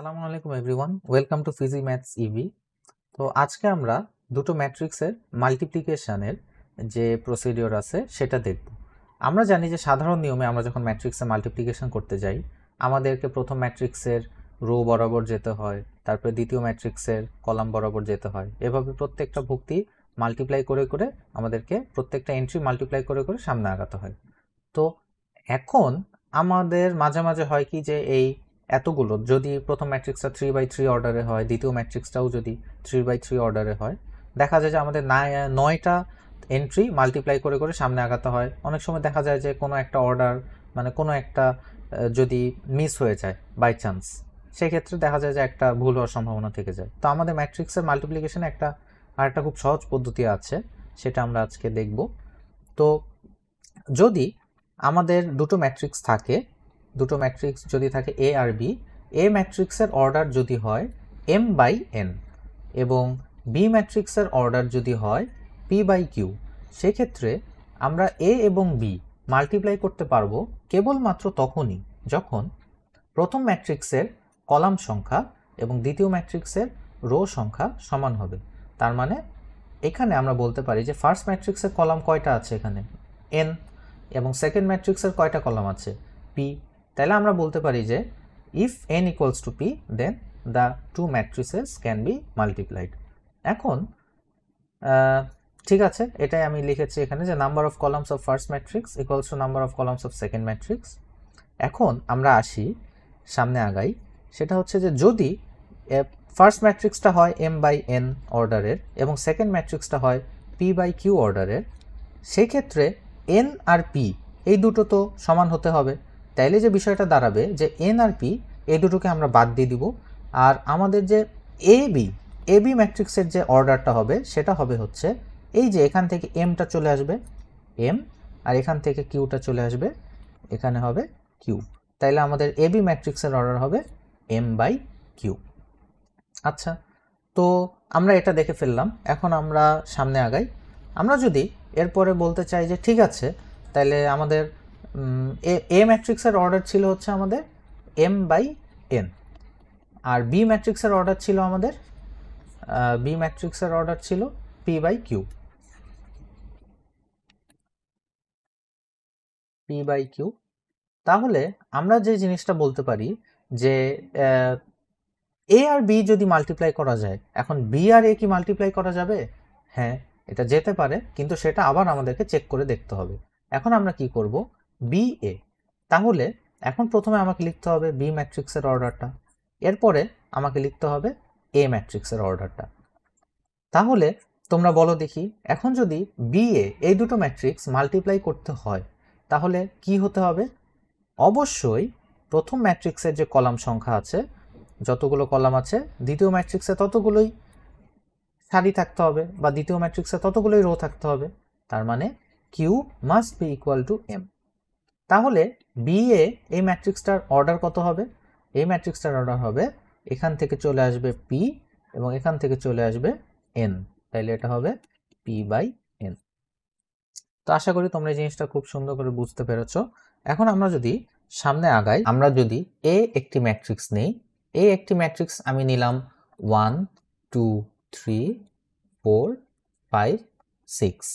আসসালামু আলাইকুম everyone, welcome to Fiji maths EV. তো আজকে আমরা দুটো ম্যাট্রিক্সের মাল্টিপ্লিকেশনের যে প্রসিডিওর আছে সেটা দেখব। আমরা জানি যে সাধারণ নিয়মে আমরা যখন ম্যাট্রিক্সে মাল্টিপ্লিকেশন করতে যাই আমাদেরকে প্রথম ম্যাট্রিক্সের রো বরাবর যেতে হয়, তারপরে দ্বিতীয় ম্যাট্রিক্সের কলাম বরাবর যেতে হয়। এভাবে প্রত্যেকটা ভুক্তি মাল্টিপ্লাই করে করে আমাদেরকে প্রত্যেকটা এন্ট্রি মাল্টিপ্লাই করে করে সামনে আগাতে হয়। তো এখন আমাদের মাঝে মাঝে হয় কি যে এই এতগুলো যদি প্রথম ম্যাট্রিক্সটা 3/3 অর্ডারে হয়, দ্বিতীয় ম্যাট্রিক্সটাও যদি 3/3 অর্ডারে হয়, দেখা যায় যে আমাদের 9টা এন্ট্রি মাল্টিপ্লাই করে করে সামনে আগাতে হয়। অনেক সময় দেখা যায় যে কোনো একটা অর্ডার মানে কোনো একটা যদি মিস হয়ে যায় বাই চান্স, সেক্ষেত্রে দেখা যায় যে একটা ভুল হওয়ার সম্ভাবনা থেকে যায়। তো আমাদের ম্যাট্রিক্সের মাল্টিপ্লিকেশনে আরেকটা খুব সহজ পদ্ধতি আছে, সেটা আমরা আজকে দেখব। তো যদি আমাদের দুটো ম্যাট্রিক্স থাকে, দুটো ম্যাট্রিক্স যদি থাকে এ আর বি, এ ম্যাট্রিক্সের অর্ডার যদি হয় m/n এবং বি ম্যাট্রিক্সের অর্ডার যদি হয় p/q, সেক্ষেত্রে আমরা এ এবং বি মাল্টিপ্লাই করতে পারবো কেবলমাত্র তখনই যখন প্রথম ম্যাট্রিক্সের কলাম সংখ্যা এবং দ্বিতীয় ম্যাট্রিক্সের রো সংখ্যা সমান হবে। তার মানে এখানে আমরা বলতে পারি যে ফার্স্ট ম্যাট্রিক্সের কলাম কয়টা আছে এখানে n, এবং সেকেন্ড ম্যাট্রিক্সের কয়টা কলাম আছে p। তাহলে আমরা বলতে পারি যে if n equals to p then the two matrices can be multiplied. এখন ঠিক আছে, এটাই আমি লিখেছি এখানে যে number of columns of first matrix equals to number of columns of second matrix. এখন আমরা আসি সামনে আগাই, সেটা হচ্ছে যে যদি ফার্স্ট ম্যাট্রিক্সটা হয় m/n অর্ডারের এবং সেকেন্ড ম্যাট্রিক্সটা হয় p/q অর্ডারের, সেক্ষেত্রে n আর p এই দুটো তো সমান হতে হবে। তাইলে যে বিষয়টা দাঁড়াবে যে n আর p এই দুটোকে আমরা বাদ দিয়ে দিব, আর আমাদের যে এ বি ম্যাট্রিক্সের যে অর্ডারটা হবে সেটা হবে হচ্ছে এই যে এখান থেকে mটা চলে আসবে m, আর এখান থেকে qটা চলে আসবে এখানে হবে q। তাইলে আমাদের এ বি ম্যাট্রিক্সের অর্ডার হবে m/q। আচ্ছা, তো আমরা এটা দেখে ফেললাম। এখন আমরা সামনে আগাই। আমরা যদি এরপরে বলতে চাই যে ঠিক আছে, তাহলে আমাদের এ ম্যাট্রিক্সের অর্ডার ছিল হচ্ছে আমাদের m/n, আর বি ম্যাট্রিক্সের অর্ডার ছিল আমাদের p/q। তাহলে আমরা যে জিনিসটা বলতে পারি যে এ আর বি যদি মাল্টিপ্লাই করা যায়, এখন বি আর এ কি মাল্টিপ্লাই করা যাবে? হ্যাঁ, এটা যেতে পারে, কিন্তু সেটা আবার আমাদেরকে চেক করে দেখতে হবে। এখন আমরা কি করব, বি এ। তাহলে এখন প্রথমে আমাকে লিখতে হবে বি ম্যাট্রিক্সের অর্ডারটা, এরপরে আমাকে লিখতে হবে এ ম্যাট্রিক্সের অর্ডারটা। তাহলে তোমরা বলো দেখি, এখন যদি বি এ এই দুটো ম্যাট্রিক্স মাল্টিপ্লাই করতে হয় তাহলে কি হতে হবে? অবশ্যই প্রথম ম্যাট্রিক্সের যে কলাম সংখ্যা আছে, যতগুলো কলাম আছে দ্বিতীয় ম্যাট্রিক্সে ততগুলোই সারি থাকতে হবে, বা দ্বিতীয় ম্যাট্রিক্সে ততগুলোই রো থাকতে হবে। তার মানে Q must be equal to M. তাহলে বি এ এই ম্যাট্রিক্সটার অর্ডার কত হবে? এই ম্যাট্রিক্সটার অর্ডার হবে এখান থেকে চলে আসবে পি এবং এখান থেকে চলে আসবে এন, তাইলে এটা হবে p/n। তো আশা করি তোমরা এই জিনিসটা খুব সুন্দর করে বুঝতে পেরেছো। এখন আমরা যদি সামনে আগাই, আমরা যদি এ একটি ম্যাট্রিক্স নেই, এ একটি ম্যাট্রিক্স আমি নিলাম 1 2 3 4 5 6,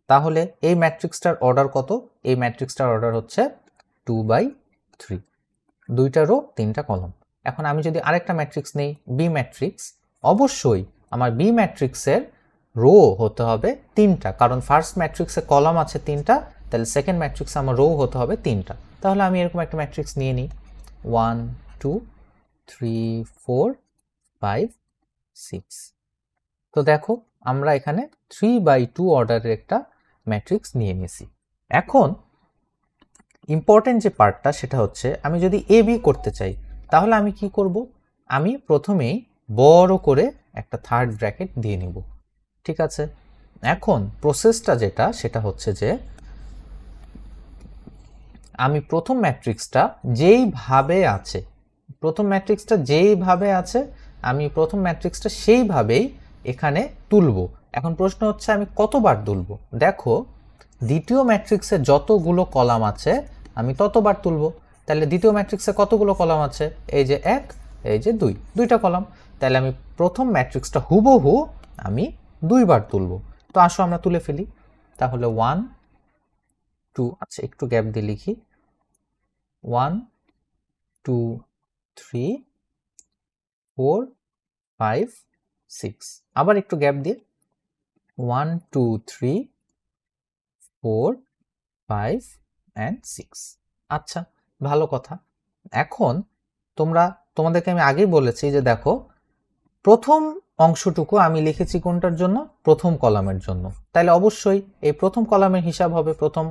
তাহলে এই ম্যাট্রিক্সটার অর্ডার কত? এই ম্যাট্রিক্সটার অর্ডার হচ্ছে 2/3, দুইটা রো তিনটা কলাম। এখন আমি যদি আরেকটা ম্যাট্রিক্স নেই বি ম্যাট্রিক্স, অবশ্যই আমার বি ম্যাট্রিক্সের রো হতে হবে তিনটা, কারণ ফার্স্ট ম্যাট্রিক্সে কলাম আছে তিনটা, তাহলে সেকেন্ড ম্যাট্রিক্সে আমার রো হতে হবে তিনটা। তাহলে আমি এরকম একটা ম্যাট্রিক্স নিয়ে নিই 1 2 3 4 5 6। তো দেখো আমরা এখানে 3/2 অর্ডারের একটা ম্যাট্রিক্স নিয়ে নিয়েছি। এখন ইম্পর্টেন্ট যে পার্টটা সেটা হচ্ছে আমি যদি এ বি করতে চাই তাহলে আমি কি করব? আমি প্রথমেই বড় করে একটা থার্ড ব্র্যাকেট দিয়ে নিব। ঠিক আছে, এখন প্রসেসটা যেটা সেটা হচ্ছে যে আমি প্রথম ম্যাট্রিক্সটা যেইভাবে আছে আমি প্রথম ম্যাট্রিক্সটা সেইভাবেই এখানে তুলব। এখন প্রশ্ন হচ্ছে আমি কতবার তুলব? দেখো দ্বিতীয় ম্যাট্রিক্সে যতগুলো কলাম আছে আমি ততবার তুলব। তাহলে দ্বিতীয় ম্যাট্রিক্সে কতগুলো কলাম আছে? এই যে 1, এই যে দুইটা কলাম, তাহলে আমি প্রথম ম্যাট্রিক্সটা হুবহু আমি 2 বার তুলব। তো আসো আমরা তুলে ফেলি। তাহলে 1 2, আচ্ছা একটু গ্যাপ দিয়ে লিখি, 1 2 3 4 5 6, আবার একটু গ্যাপ দিয়ে 1 2 3 4 5 and 6। আচ্ছা, ভালো কথা। এখন তোমাদেরকে আমি আগেই বলেছি যে দেখো, প্রথম অংশটুকু আমি লিখেছি কোনটার জন্য? প্রথম কলামের জন্য। তাহলে অবশ্যই এই প্রথম কলামের হিসাব হবে প্রথম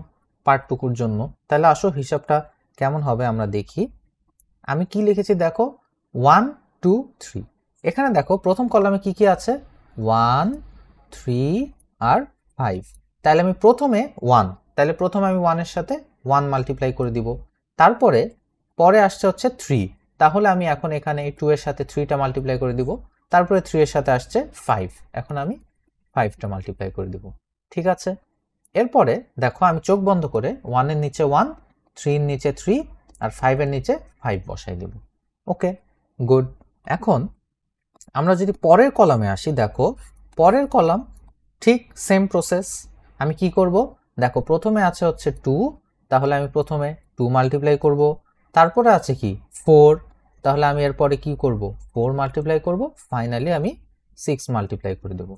পার্টটুকুর জন্য। তাহলে আসো হিসাবটা কেমন হবে আমরা দেখি। আমি কি লিখেছি দেখো, 1 2 3। এখানে দেখো প্রথম কলামে কি কি আছে? 1 3 আর 5। তাহলে আমি প্রথমে 1, তাহলে প্রথমে আমি 1 এর সাথে 1 মাল্টিপ্লাই করে দিব। তারপরে পরে আসছে হচ্ছে 3, তাহলে আমি এখন এখানে এই 2 এর সাথে 3টা মাল্টিপ্লাই করে দিব। তারপরে 3 এর সাথে আসছে 5, এখন আমি 5টা মাল্টিপ্লাই করে দিব। ঠিক আছে, এরপরে দেখো আমি চোখ বন্ধ করে 1 এর নিচে 1, 3 এর নিচে 3 আর 5 এর নিচে 5 বসাই দেব। ওকে, গুড। এখন আমরা যদি পরের কলামে আসি, দেখো পরের কলাম ঠিক সেম প্রসেস। আমি কি করব? দেখো প্রথমে আছে হচ্ছে 2, তাহলে আমি প্রথমে 2 মাল্টিপ্লাই করব। তারপরে আছে কি 4, তাহলে আমি এরপরে কি করব? 4 মাল্টিপ্লাই করব। ফাইনালি আমি 6 মাল্টিপ্লাই করে দেব।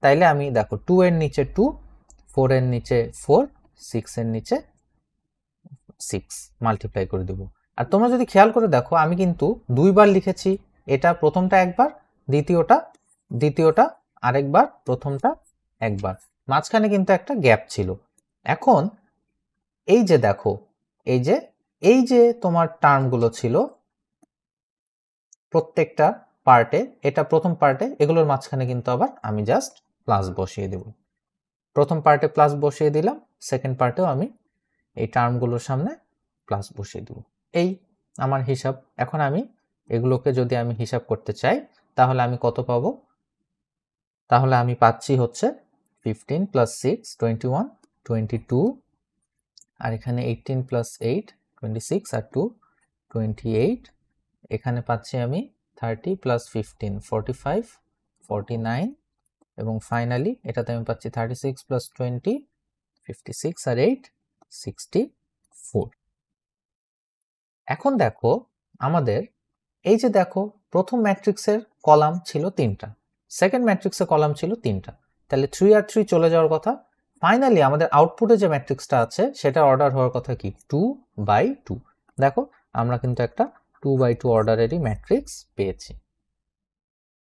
তাইলে আমি দেখো 2 এর নিচে 2, 4 এর নিচে 4, 6 এর নিচে 6 মাল্টিপ্লাই করে দেব। আর তোমরা যদি খেয়াল করে দেখো, আমি কিন্তু 2 বার লিখেছি। এটা প্রথমটা একবার, দ্বিতীয়টা আরেকবার, প্রথমটা একবার, মাঝখানে কিন্তু একটা গ্যাপ ছিল। এখন এই যে দেখো, এই যে তোমার টার্মগুলো ছিল প্রত্যেকটা পার্টে, এটা প্রথম পার্টে, এগুলোর মাঝখানে কিন্তু আবার আমি জাস্ট প্লাস বসিয়ে দেব। প্রথম পার্টে প্লাস বসিয়ে দিলাম, সেকেন্ড পার্টেও আমি এই টার্মগুলোর সামনে প্লাস বসিয়ে দেব। এই আমার হিসাব। এখন আমি এগুলোকে যদি আমি হিসাব করতে চাই, তাহলে আমি কত পাবো? তাহলে আমি পাচ্ছি হচ্ছে 15 প্লাস 6 21 22, আর এখানে 18 প্লাস 8 26 আর 2 28, এখানে পাচ্ছি আমি 30 প্লাস 15 45 49, এবং ফাইনালি এটাতে আমি পাচ্ছি 36 প্লাস 20 56 আর 8 64। এখন দেখো আমাদের এই যে দেখো, প্রথম ম্যাট্রিক্সের কলাম ছিল 3টা, সেকেন্ড ম্যাট্রিক্সের কলাম ছিল 3টা, তাহলে 3 আর 3 চলে যাওয়ার কথা। ফাইনালি আমাদের আউটপুটে যে ম্যাট্রিক্সটা আছে সেটা অর্ডার হওয়ার কথা কি 2/2। দেখো আমরা কিন্তু একটা 2/2 অর্ডারেরই ম্যাট্রিক্স পেয়েছি।